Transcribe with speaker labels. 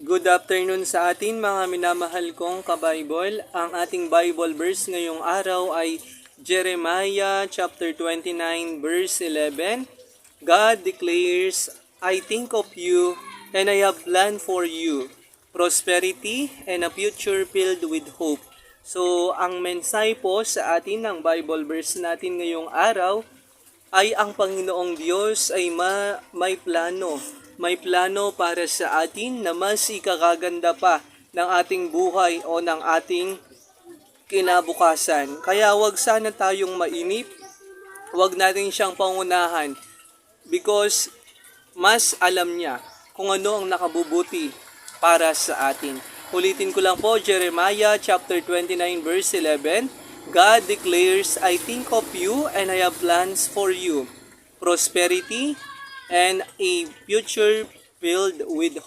Speaker 1: Good afternoon sa atin mga minamahal kong ka-Bible. Ang ating Bible verse ngayong araw ay Jeremiah chapter 29 verse 11. God declares, I think of you and I have planned for you prosperity and a future filled with hope. So, ang mensahe po sa atin ng Bible verse natin ngayong araw ay ang Panginoong Diyos ay may plano. May plano para sa atin na mas ikakaganda pa ng ating buhay o ng ating kinabukasan. Kaya wag sana tayong mainip, wag natin siyang pangunahan because mas alam niya kung ano ang nakabubuti para sa atin. Ulitin ko lang po, Jeremiah chapter 29 verse 11. God declares, I think of you and I have plans for you, prosperity and a future filled with